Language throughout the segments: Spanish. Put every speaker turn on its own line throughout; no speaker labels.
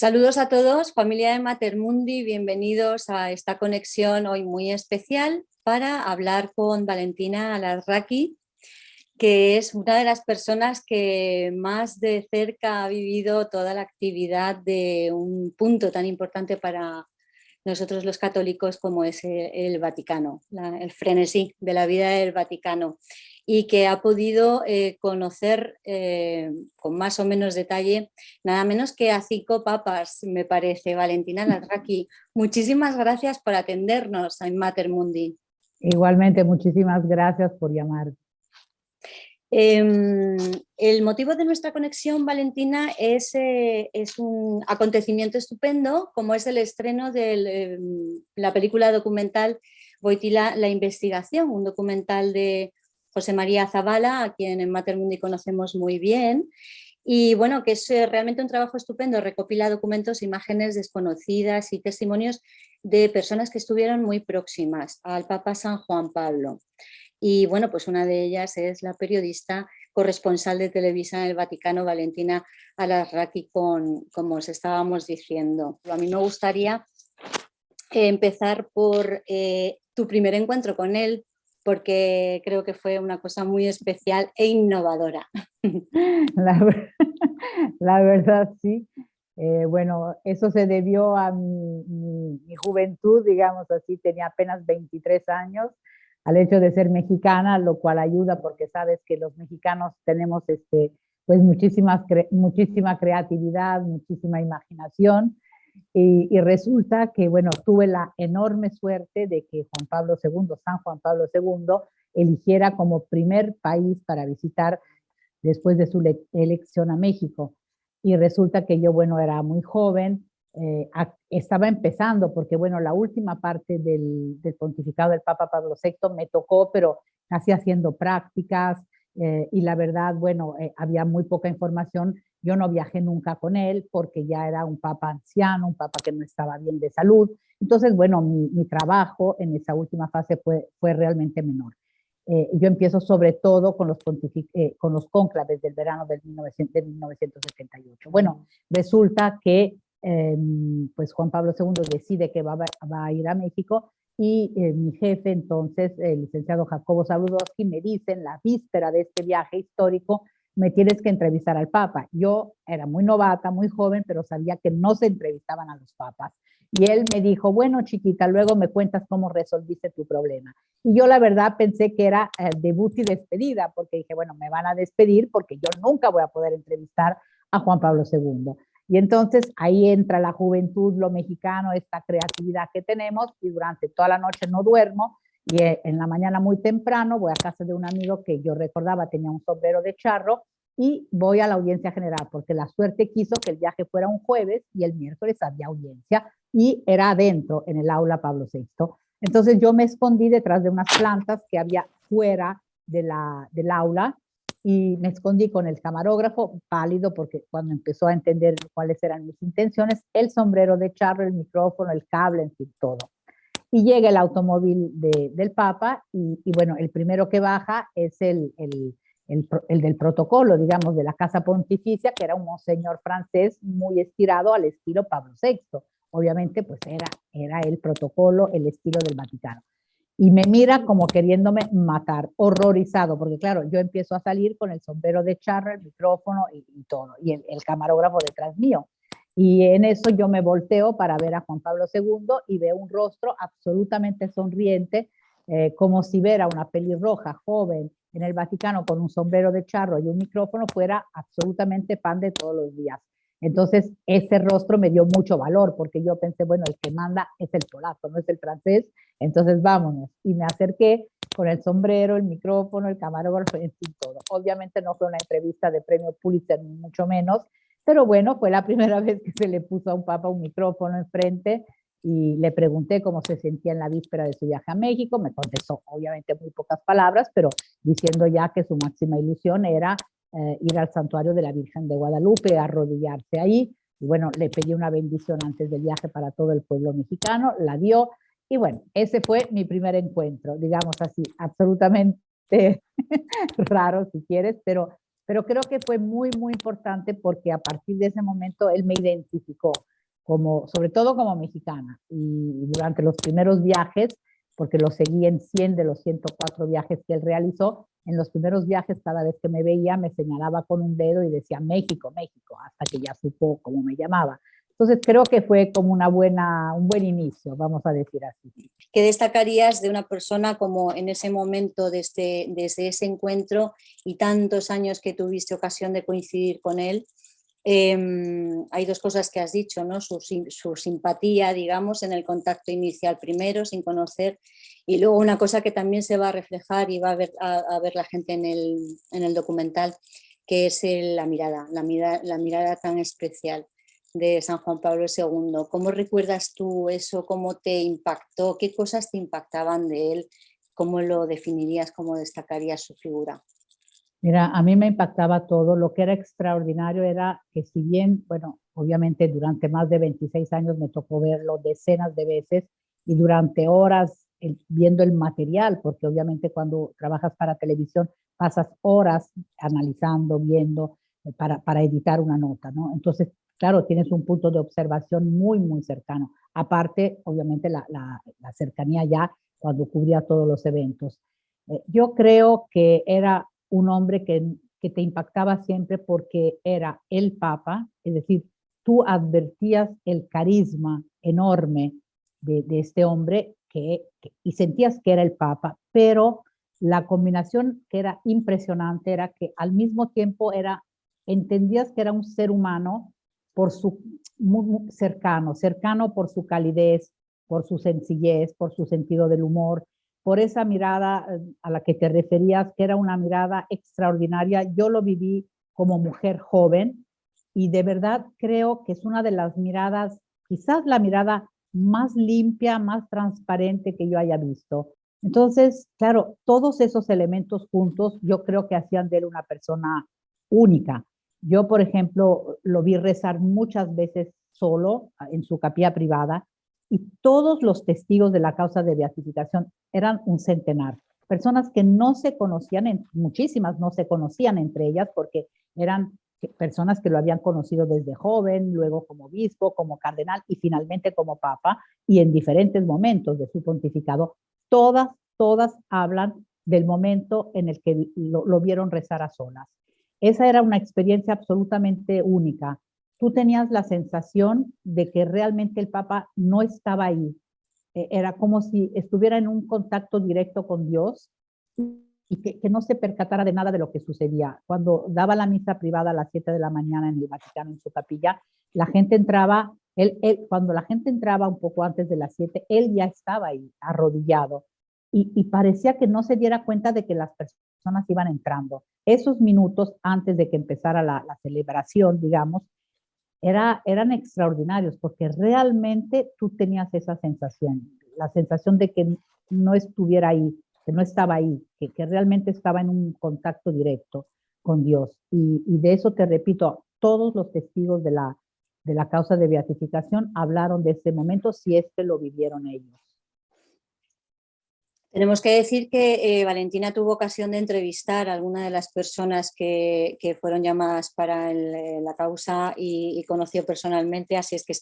Saludos a todos, familia de Matermundi, bienvenidos a esta conexión hoy muy especial para hablar con Valentina Alarraqui, que es una de las personas que más de cerca ha vivido toda la actividad de un punto tan importante para nosotros los católicos como es el Vaticano, el frenesí de la vida del Vaticano, y que ha podido conocer con más o menos detalle nada menos que a 5 papas, me parece. Valentina Alarraqui, muchísimas gracias por atendernos en Matermundi.
Igualmente, muchísimas gracias por llamar.
El motivo de nuestra conexión, Valentina, es un acontecimiento estupendo, como es el estreno de la película documental Wojtyla, La investigación, un documental de José María Zabala, a quien en Matermundi conocemos muy bien, y bueno, que es realmente un trabajo estupendo, recopila documentos, imágenes desconocidas y testimonios de personas que estuvieron muy próximas al Papa San Juan Pablo. Y bueno, pues una de ellas es la periodista corresponsal de Televisa en el Vaticano, Valentina Alarraqui, como os estábamos diciendo. A mí me gustaría empezar por tu primer encuentro con él, porque creo que fue una cosa muy especial e innovadora.
La, la verdad, sí. Bueno, eso se debió a mi juventud, digamos así, tenía apenas 23 años, al hecho de ser mexicana, lo cual ayuda porque sabes que los mexicanos tenemos pues muchísima creatividad, muchísima imaginación. Y resulta que, bueno, tuve la enorme suerte de que Juan Pablo II, San Juan Pablo II, eligiera como primer país para visitar después de su elección a México. Y resulta que yo, bueno, era muy joven, estaba empezando, porque, bueno, la última parte del pontificado del Papa Pablo VI me tocó, pero casi haciendo prácticas, y la verdad, bueno, había muy poca información. Yo no viajé nunca con él porque ya era un papa anciano, un papa que no estaba bien de salud. Entonces, bueno, mi trabajo en esa última fase fue realmente menor. Yo empiezo sobre todo con con los cónclaves del verano de 1978. Bueno, resulta que pues Juan Pablo II decide que va a ir a México y mi jefe entonces, el licenciado Jacobo Zabludowski, me dice en la víspera de este viaje histórico, me tienes que entrevistar al Papa. Yo era muy novata, muy joven, pero sabía que no se entrevistaban a los papas. Y él me dijo, bueno, chiquita, luego me cuentas cómo resolviste tu problema. Y yo la verdad pensé que era debut y despedida, porque dije, bueno, me van a despedir porque yo nunca voy a poder entrevistar a Juan Pablo II. Y entonces ahí entra la juventud, lo mexicano, esta creatividad que tenemos, y durante toda la noche no duermo, y en la mañana muy temprano voy a casa de un amigo que yo recordaba tenía un sombrero de charro, y voy a la audiencia general, porque la suerte quiso que el viaje fuera un jueves y el miércoles había audiencia, y era adentro, en el aula Pablo VI. Entonces yo me escondí detrás de unas plantas que había fuera del aula, y me escondí con el camarógrafo, pálido porque cuando empezó a entender cuáles eran mis intenciones, el sombrero de charro, el micrófono, el cable, en fin, todo. Y llega el automóvil del Papa y bueno, el primero que baja es el del protocolo, digamos, de la Casa Pontificia, que era un monseñor francés muy estirado al estilo Pablo VI. Obviamente, pues era el protocolo, el estilo del Vaticano. Y me mira como queriéndome matar, horrorizado, porque claro, yo empiezo a salir con el sombrero de charro, el micrófono y todo, y el camarógrafo detrás mío. Y en eso yo me volteo para ver a Juan Pablo II y veo un rostro absolutamente sonriente, como si ver a una pelirroja joven en el Vaticano con un sombrero de charro y un micrófono fuera absolutamente pan de todos los días. Entonces, ese rostro me dio mucho valor, porque yo pensé, bueno, el que manda es el polaco, no es el francés, entonces vámonos. Y me acerqué con el sombrero, el micrófono, el camarógrafo, en fin, todo. Obviamente no fue una entrevista de premio Pulitzer, ni mucho menos, pero bueno, fue la primera vez que se le puso a un papa un micrófono enfrente, y le pregunté cómo se sentía en la víspera de su viaje a México. Me contestó, obviamente, muy pocas palabras, pero diciendo ya que su máxima ilusión era ir al santuario de la Virgen de Guadalupe, arrodillarse ahí. Y bueno, le pedí una bendición antes del viaje para todo el pueblo mexicano, la dio. Y bueno, ese fue mi primer encuentro, digamos así, absolutamente raro si quieres, pero creo que fue muy, muy importante porque a partir de ese momento él me identificó. sobre todo como mexicana. Y durante los primeros viajes, porque lo seguí en 100 de los 104 viajes que él realizó, en los primeros viajes, cada vez que me veía, me señalaba con un dedo y decía México, México, hasta que ya supo cómo me llamaba. Entonces creo que fue como un buen inicio, vamos a decir así.
¿Qué destacarías de una persona como en ese momento, desde ese encuentro y tantos años que tuviste ocasión de coincidir con él? Hay dos cosas que has dicho, ¿no? Su simpatía, digamos, en el contacto inicial primero, sin conocer, y luego una cosa que también se va a reflejar y va a ver la gente en el documental, que es la mirada tan especial de San Juan Pablo II. ¿Cómo recuerdas tú eso? ¿Cómo te impactó? ¿Qué cosas te impactaban de él? ¿Cómo lo definirías? ¿Cómo destacarías su figura?
Mira, a mí me impactaba todo. Lo que era extraordinario era que si bien, bueno, obviamente durante más de 26 años me tocó verlo decenas de veces y durante horas viendo el material, porque obviamente cuando trabajas para televisión pasas horas analizando, viendo, para editar una nota, ¿no? Entonces, claro, tienes un punto de observación muy, muy cercano. Aparte, obviamente, la cercanía ya cuando cubría todos los eventos. Yo creo que era un hombre que te impactaba siempre porque era el Papa, es decir, tú advertías el carisma enorme de este hombre y sentías que era el Papa, pero la combinación que era impresionante era que al mismo tiempo entendías que era un ser humano por su muy cercano, cercano por su calidez, por su sencillez, por su sentido del humor, por esa mirada a la que te referías, que era una mirada extraordinaria. Yo lo viví como mujer joven y de verdad creo que es una de las miradas, quizás la mirada más limpia, más transparente que yo haya visto. Entonces, claro, todos esos elementos juntos yo creo que hacían de él una persona única. Yo, por ejemplo, lo vi rezar muchas veces solo en su capilla privada y todos los testigos de la causa de beatificación eran un centenar. Personas que no se conocían, muchísimas no se conocían entre ellas porque eran personas que lo habían conocido desde joven, luego como obispo, como cardenal y finalmente como papa, y en diferentes momentos de su pontificado, todas hablan del momento en el que lo vieron rezar a solas. Esa era una experiencia absolutamente única. Tú tenías la sensación de que realmente el Papa no estaba ahí. Era como si estuviera en un contacto directo con Dios y que no se percatara de nada de lo que sucedía. Cuando daba la misa privada a las 7 de la mañana en el Vaticano, en su capilla, la gente entraba, cuando la gente entraba un poco antes de las 7, él ya estaba ahí, arrodillado, y parecía que no se diera cuenta de que las personas iban entrando. Esos minutos antes de que empezara la celebración, digamos, eran extraordinarios porque realmente tú tenías esa sensación, la sensación de que no estuviera ahí, que no estaba ahí, que realmente estaba en un contacto directo con Dios. Y de eso te repito, todos los testigos de la causa de beatificación hablaron de ese momento si es que lo vivieron ellos.
Tenemos que decir que Valentina tuvo ocasión de entrevistar a alguna de las personas que fueron llamadas para la causa y conoció personalmente, así es que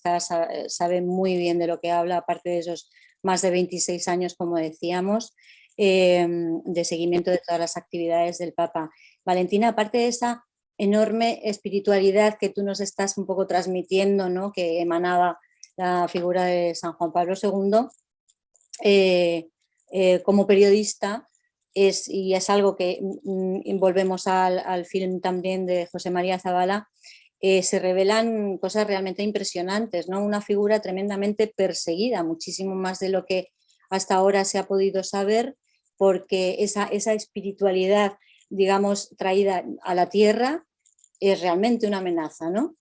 sabe muy bien de lo que habla, aparte de esos más de 26 años, como decíamos, de seguimiento de todas las actividades del Papa. Valentina, aparte de esa enorme espiritualidad que tú nos estás un poco transmitiendo, ¿no?, que emanaba la figura de San Juan Pablo II, como periodista, y es algo que volvemos al film también de José María Zabala, se revelan cosas realmente impresionantes, ¿no? Una figura tremendamente perseguida, muchísimo más de lo que hasta ahora se ha podido saber, porque esa espiritualidad, digamos, traída a la tierra es realmente una amenaza, ¿no?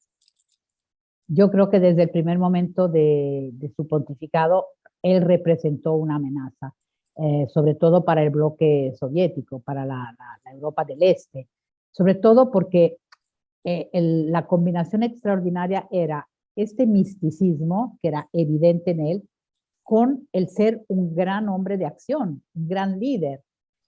Yo creo que desde el primer momento de su pontificado, él representó una amenaza, sobre todo para el bloque soviético, para la Europa del Este, sobre todo porque la combinación extraordinaria era este misticismo, que era evidente en él, con el ser un gran hombre de acción, un gran líder.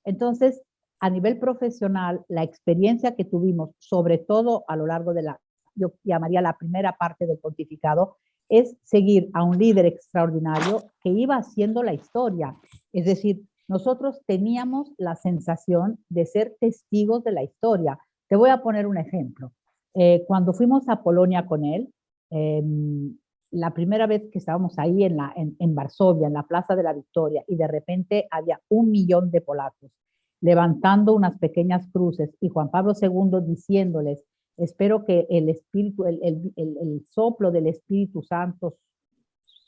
Entonces, a nivel profesional, la experiencia que tuvimos, sobre todo a lo largo de yo llamaría la primera parte del pontificado, es seguir a un líder extraordinario que iba haciendo la historia. Es decir, nosotros teníamos la sensación de ser testigos de la historia. Te voy a poner un ejemplo. Cuando fuimos a Polonia con él, eh, la primera vez que estábamos ahí en Varsovia, en la Plaza de la Victoria, y de repente había 1 millón de polacos levantando unas pequeñas cruces y Juan Pablo II diciéndoles, espero que el espíritu, el soplo del Espíritu Santo,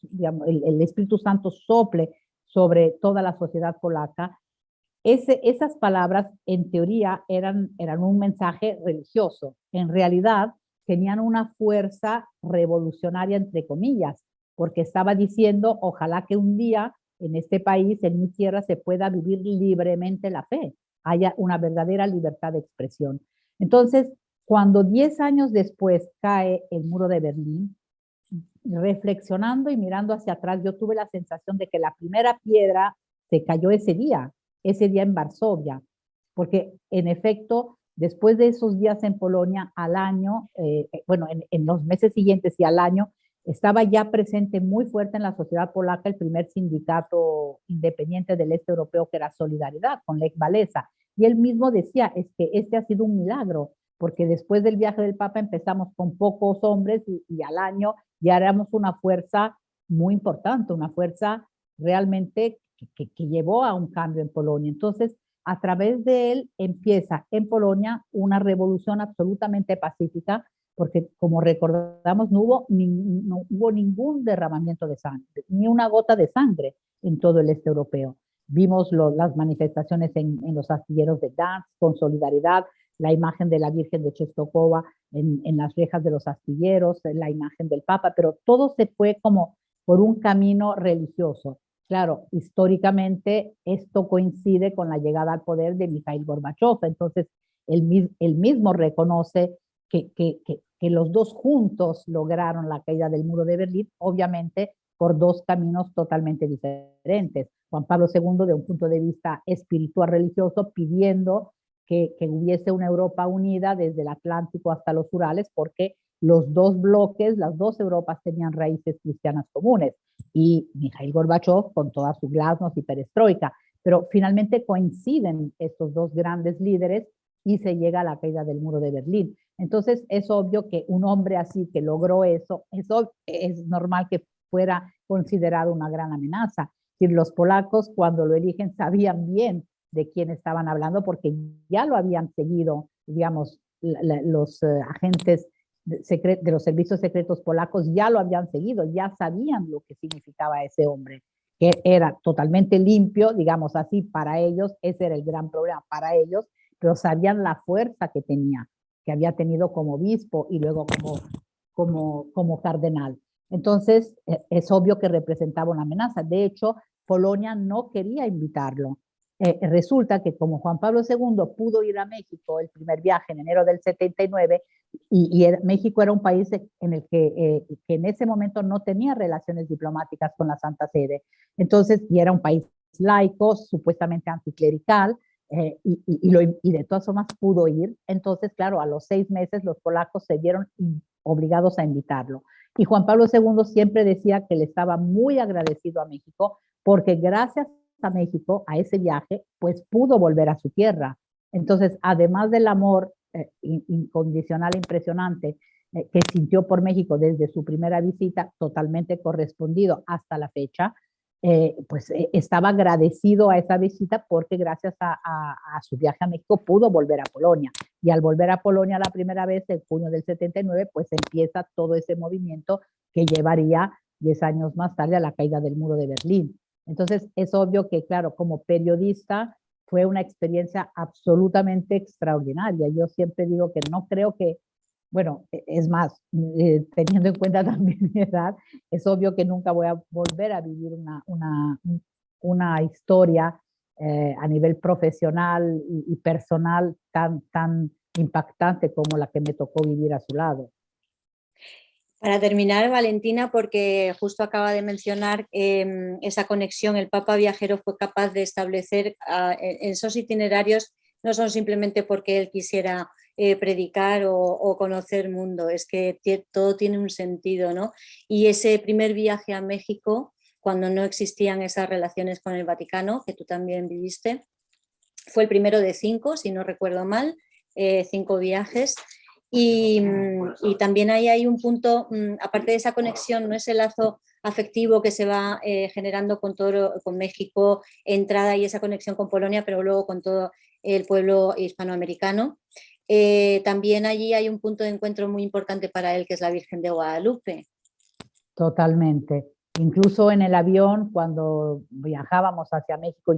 digamos, el Espíritu Santo sople sobre toda la sociedad polaca. Esas palabras en teoría eran un mensaje religioso. En realidad tenían una fuerza revolucionaria, entre comillas, porque estaba diciendo, ojalá que un día en este país, en mi tierra, se pueda vivir libremente la fe, haya una verdadera libertad de expresión. Entonces, cuando 10 años después cae el muro de Berlín, reflexionando y mirando hacia atrás, yo tuve la sensación de que la primera piedra se cayó ese día en Varsovia, porque en efecto, después de esos días en Polonia, al año, bueno, en los meses siguientes y al año, estaba ya presente muy fuerte en la sociedad polaca el primer sindicato independiente del este europeo, que era Solidaridad, con Lech Walesa. Y él mismo decía, es que este ha sido un milagro, porque después del viaje del Papa empezamos con pocos hombres y al año ya éramos una fuerza muy importante, una fuerza realmente que llevó a un cambio en Polonia. Entonces, a través de él empieza en Polonia una revolución absolutamente pacífica, porque como recordamos, no hubo ningún derramamiento de sangre, ni una gota de sangre en todo el este europeo. Vimos las manifestaciones en los astilleros de Gdansk con Solidaridad, la imagen de la Virgen de Czestochowa en las rejas de los astilleros, la imagen del Papa, pero todo se fue como por un camino religioso. Claro, históricamente esto coincide con la llegada al poder de Mikhail Gorbachev, entonces él mismo reconoce que los dos juntos lograron la caída del muro de Berlín, obviamente por dos caminos totalmente diferentes. Juan Pablo II, de un punto de vista espiritual religioso, pidiendo que hubiese una Europa unida desde el Atlántico hasta los Urales, porque los dos bloques, las dos Europas tenían raíces cristianas comunes, y Mikhail Gorbachev con toda su glasnost y perestroika, pero finalmente coinciden estos dos grandes líderes y se llega a la caída del muro de Berlín. Entonces es obvio que un hombre así que logró eso es normal que fuera considerado una gran amenaza. Es decir, los polacos cuando lo eligen sabían bien de quién estaban hablando, porque ya lo habían seguido, digamos, los agentes de los servicios secretos polacos ya lo habían seguido, ya sabían lo que significaba ese hombre, que era totalmente limpio, digamos así, para ellos, ese era el gran problema para ellos, pero sabían la fuerza que tenía, que había tenido como obispo y luego como cardenal. Entonces, es obvio que representaba una amenaza. De hecho, Polonia no quería invitarlo. Resulta que como Juan Pablo II pudo ir a México el primer viaje en enero del 79, México era un país en el que en ese momento no tenía relaciones diplomáticas con la Santa Sede. Entonces, y era un país laico, supuestamente anticlerical, y de todas formas pudo ir. Entonces, claro, a los 6 meses los polacos se vieron obligados a invitarlo. Y Juan Pablo II siempre decía que le estaba muy agradecido a México, porque gracias a México, a ese viaje, pues pudo volver a su tierra. Entonces, además del amor incondicional impresionante que sintió por México desde su primera visita, totalmente correspondido hasta la fecha, pues estaba agradecido a esa visita, porque gracias a su viaje a México pudo volver a Polonia. Y al volver a Polonia la primera vez, en junio del 79, pues empieza todo ese movimiento que llevaría 10 años más tarde a la caída del muro de Berlín. Entonces, es obvio que, claro, como periodista fue una experiencia absolutamente extraordinaria. Yo siempre digo que no creo que, bueno, es más, teniendo en cuenta también mi edad, es obvio que nunca voy a volver a vivir una historia a nivel profesional y personal tan impactante como la que me tocó vivir a su lado.
Para terminar, Valentina, porque justo acaba de mencionar esa conexión, el Papa Viajero fue capaz de establecer esos itinerarios, no son simplemente porque él quisiera predicar o conocer el mundo, es que todo tiene un sentido, ¿no? Y ese primer viaje a México, cuando no existían esas relaciones con el Vaticano, que tú también viviste, fue el primero de 5, si no recuerdo mal, 5 viajes. Y también ahí hay un punto, aparte de esa conexión, no es el lazo afectivo que se va generando con México, entrada y esa conexión con Polonia, pero luego con todo el pueblo hispanoamericano. También allí hay un punto de encuentro muy importante para él, que es la Virgen de Guadalupe.
Totalmente. Incluso en el avión, cuando viajábamos hacia México,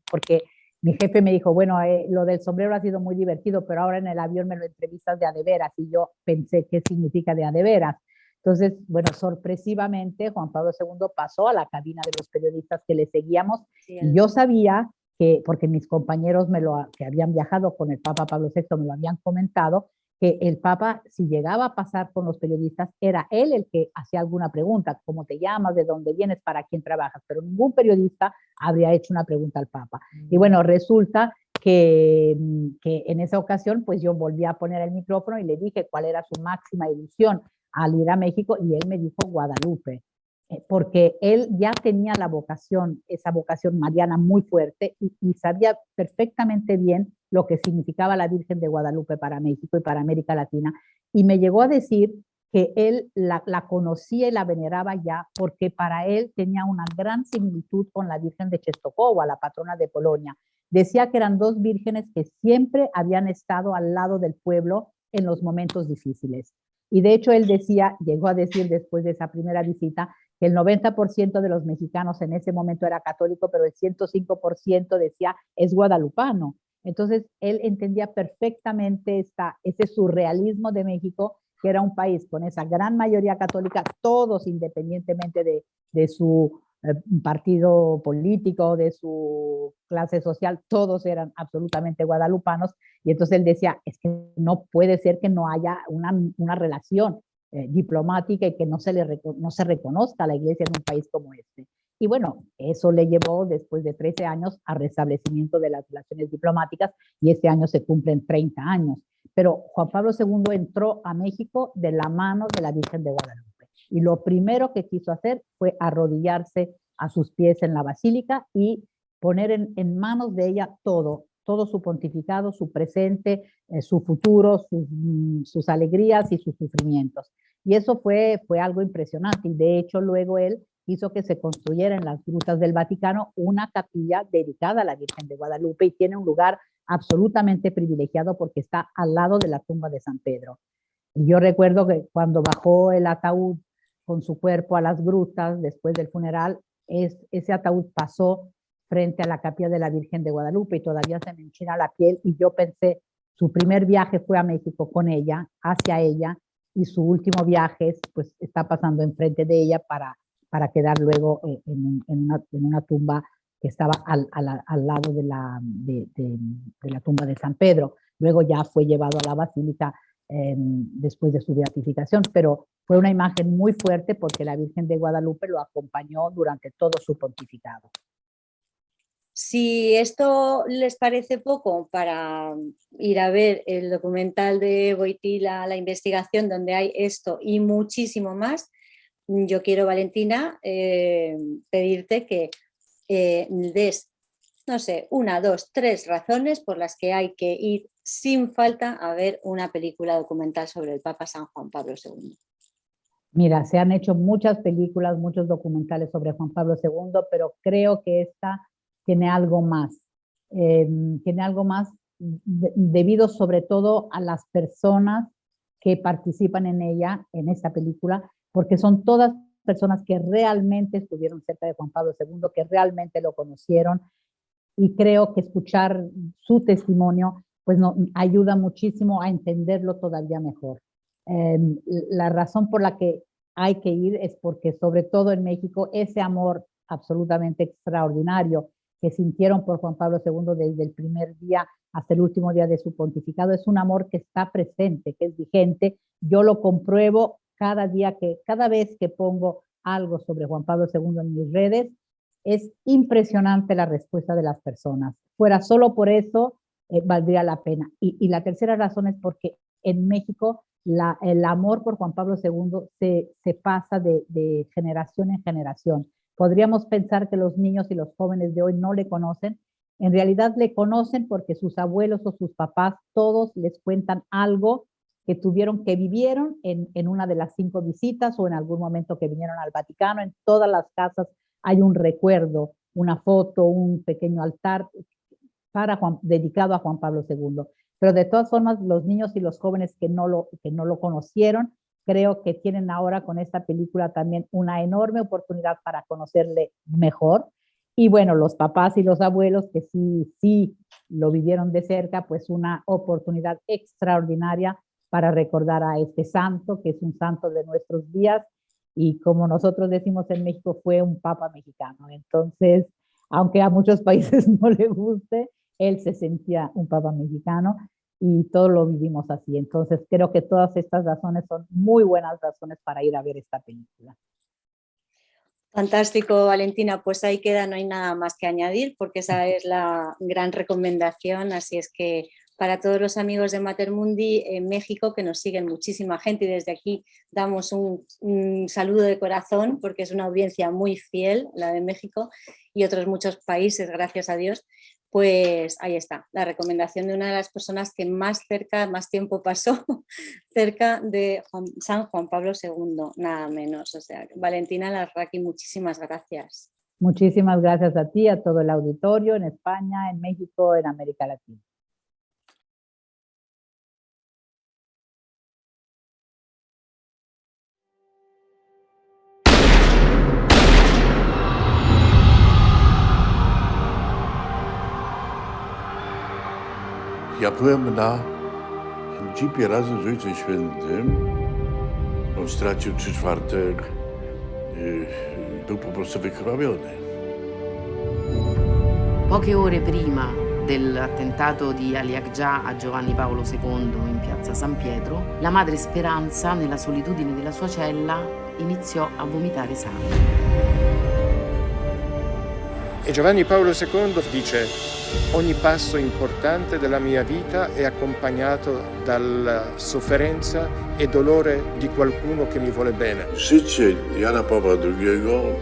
porque mi jefe me dijo, bueno, lo del sombrero ha sido muy divertido, pero ahora en el avión me lo entrevistas de a de veras, y yo pensé qué significa de a de veras. Entonces, bueno, sorpresivamente Juan Pablo II pasó a la cabina de los periodistas que le seguíamos,
Sí,
y yo sabía que, porque mis compañeros que habían viajado con el Papa Pablo VI me lo habían comentado, que el Papa, si llegaba a pasar con los periodistas, era él el que hacía alguna pregunta, ¿cómo te llamas? ¿De dónde vienes? ¿Para quién trabajas? Pero ningún periodista habría hecho una pregunta al Papa. Y bueno, resulta que en esa ocasión, pues yo volví a poner el micrófono y le dije cuál era su máxima ilusión al ir a México, y él me dijo Guadalupe, porque él ya tenía la vocación, esa vocación mariana muy fuerte, y sabía perfectamente bien lo que significaba la Virgen de Guadalupe para México y para América Latina, y me llegó a decir que él la conocía y la veneraba ya porque para él tenía una gran similitud con la Virgen de Czestochowa, la patrona de Polonia. Decía que eran dos vírgenes que siempre habían estado al lado del pueblo en los momentos difíciles. Y de hecho él decía, llegó a decir después de esa primera visita, que el 90% de los mexicanos en ese momento era católico, pero el 105% decía es guadalupano. Entonces, él entendía perfectamente ese surrealismo de México, que era un país con esa gran mayoría católica, todos independientemente de su partido político, de su clase social, todos eran absolutamente guadalupanos. Y entonces él decía, es que no puede ser que no haya una relación diplomática y que no se reconozca a la iglesia en un país como este. Y bueno, eso le llevó después de 13 años al restablecimiento de las relaciones diplomáticas, y este año se cumplen 30 años. Pero Juan Pablo II entró a México de la mano de la Virgen de Guadalupe. Y lo primero que quiso hacer fue arrodillarse a sus pies en la basílica y poner en manos de ella todo su pontificado, su presente, su futuro, sus alegrías y sus sufrimientos. Y eso fue algo impresionante, y de hecho luego él hizo que se construyera en las grutas del Vaticano una capilla dedicada a la Virgen de Guadalupe, y tiene un lugar absolutamente privilegiado porque está al lado de la tumba de San Pedro. Y yo recuerdo que cuando bajó el ataúd con su cuerpo a las grutas después del funeral, ese ataúd pasó frente a la capilla de la Virgen de Guadalupe y todavía se me enchina la piel, y yo pensé, su primer viaje fue a México con ella, hacia ella, y su último viaje pues está pasando enfrente de ella para quedar luego en una tumba que estaba al lado de la tumba de San Pedro. Luego ya fue llevado a la basílica después de su beatificación, pero fue una imagen muy fuerte porque la Virgen de Guadalupe lo acompañó durante todo su pontificado.
Si esto les parece poco para ir a ver el documental de Wojtyla, la investigación, donde hay esto y muchísimo más, yo quiero, Valentina, pedirte que des, no sé, 1, 2, 3 razones por las que hay que ir sin falta a ver una película documental sobre el Papa San Juan Pablo II.
Mira, se han hecho muchas películas, muchos documentales sobre Juan Pablo II, pero creo que esta tiene algo más. Tiene algo más debido sobre todo a las personas que participan en ella, en esta película, porque son todas personas que realmente estuvieron cerca de Juan Pablo II, que realmente lo conocieron, y creo que escuchar su testimonio pues ayuda muchísimo a entenderlo todavía mejor. Eh, la razón por la que hay que ir es porque sobre todo en México ese amor absolutamente extraordinario que sintieron por Juan Pablo II desde el primer día hasta el último día de su pontificado es un amor que está presente, que es vigente. Yo lo compruebo cada vez que pongo algo sobre Juan Pablo II en mis redes. Es impresionante la respuesta de las personas. Fuera solo por eso, valdría la pena. Y la tercera razón es porque en México el amor por Juan Pablo II se pasa de generación en generación. Podríamos pensar que los niños y los jóvenes de hoy no le conocen. En realidad le conocen porque sus abuelos o sus papás, todos les cuentan algo que vivieron en una de las 5 visitas o en algún momento que vinieron al Vaticano. En todas las casas hay un recuerdo, una foto, un pequeño altar dedicado a Juan Pablo II. Pero de todas formas, los niños y los jóvenes que no lo conocieron, creo que tienen ahora con esta película también una enorme oportunidad para conocerle mejor. Y bueno, los papás y los abuelos que sí lo vivieron de cerca, pues una oportunidad extraordinaria para recordar a este santo, que es un santo de nuestros días, y como nosotros decimos en México, fue un papa mexicano. Entonces, aunque a muchos países no le guste, él se sentía un papa mexicano y todos lo vivimos así. Entonces, creo que todas estas razones son muy buenas razones para ir a ver esta película.
Fantástico, Valentina, pues ahí queda, no hay nada más que añadir porque esa es la gran recomendación, así es que para todos los amigos de Mater Mundi en México, que nos siguen muchísima gente y desde aquí damos un saludo de corazón porque es una audiencia muy fiel, la de México y otros muchos países, gracias a Dios, pues ahí está, la recomendación de una de las personas que más tiempo pasó cerca de San Juan Pablo II, nada menos. O sea, Valentina Larraqui, muchísimas gracias.
Muchísimas gracias a ti, a todo el auditorio en España, en México, en América Latina.
Ja byłem na jeepie razem z Ojcem Świętym. On stracił 3/4. Był po prostu wykrwawiony.
Poche ore prima dell'attentato di Ali Agca a Giovanni Paolo II in piazza San Pietro, la madre Speranza, nella solitudine della sua cella, iniziò a vomitare sangue.
E Giovanni Paolo II dice: ogni passo importante della mia vita è accompagnato dalla sofferenza e dolore di qualcuno che mi vuole bene.
Życie Jana Pawła II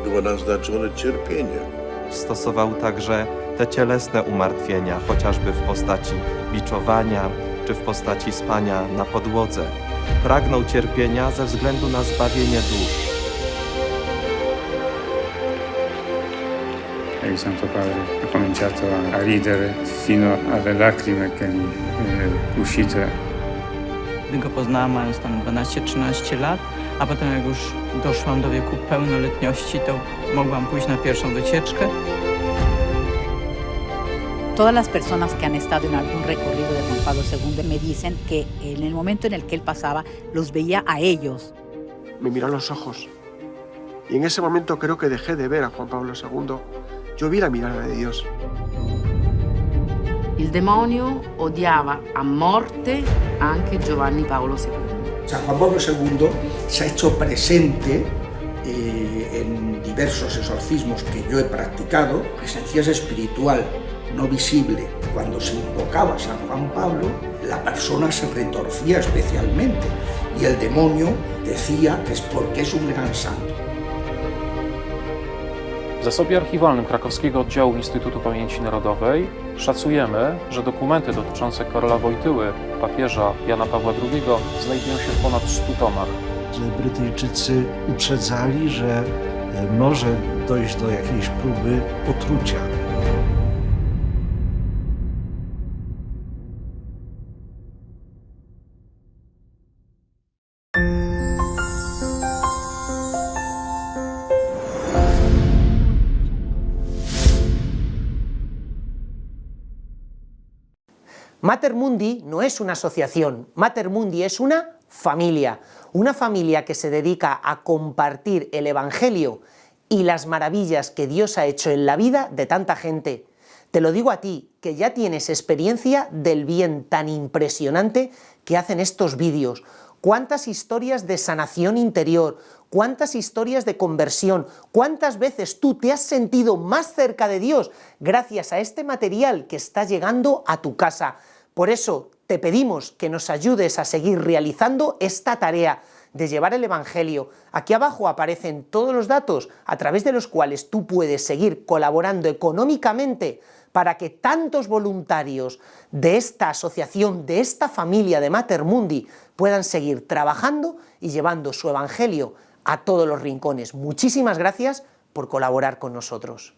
było naznaczone cierpieniem.
Stosował także te cielesne umartwienia, chociażby w postaci biczowania czy w postaci spania na podłodze. Pragnął cierpienia ze względu na zbawienie dusz.
Il Santo Padre ha cominciato a ridere fino alle lacrime che gli uscite.
Gdy go poznałam, mając tam 12-13 lat, a potem jak już doszłam do wieku pełnoletności, to mogłam pójść na pierwszą wycieczkę.
Todas las personas que han estado en algún recorrido de Juan Pablo II me dicen que en el momento en el que él pasaba, los veía a ellos.
Me miró a los ojos y en ese momento creo que dejé de ver a Juan Pablo II. Yo vi la mirada de Dios.
Il demonio odiava a morte anche Giovanni Paolo II.
San Juan Pablo II se ha hecho presente en diversos exorcismos que yo he practicado, presencia espiritual no visible. Cuando se invocaba a San Juan Pablo, la persona se retorcía especialmente y el demonio decía que es porque es un gran santo.
W zasobie archiwalnym krakowskiego oddziału Instytutu Pamięci Narodowej szacujemy, że dokumenty dotyczące Karola Wojtyły, papieża Jana Pawła II znajdują się w ponad 100 tomach.
Brytyjczycy uprzedzali, że może dojść do jakiejś próby otrucia.
Mater Mundi no es una asociación, Mater Mundi es una familia que se dedica a compartir el Evangelio y las maravillas que Dios ha hecho en la vida de tanta gente. Te lo digo a ti, que ya tienes experiencia del bien tan impresionante que hacen estos vídeos. cuántas historias de sanación interior, cuántas historias de conversión, cuántas veces tú te has sentido más cerca de Dios gracias a este material que está llegando a tu casa. Por eso te pedimos que nos ayudes a seguir realizando esta tarea de llevar el Evangelio. Aquí abajo aparecen todos los datos a través de los cuales tú puedes seguir colaborando económicamente para que tantos voluntarios de esta asociación, de esta familia de Mater Mundi, puedan seguir trabajando y llevando su Evangelio a todos los rincones. Muchísimas gracias por colaborar con nosotros.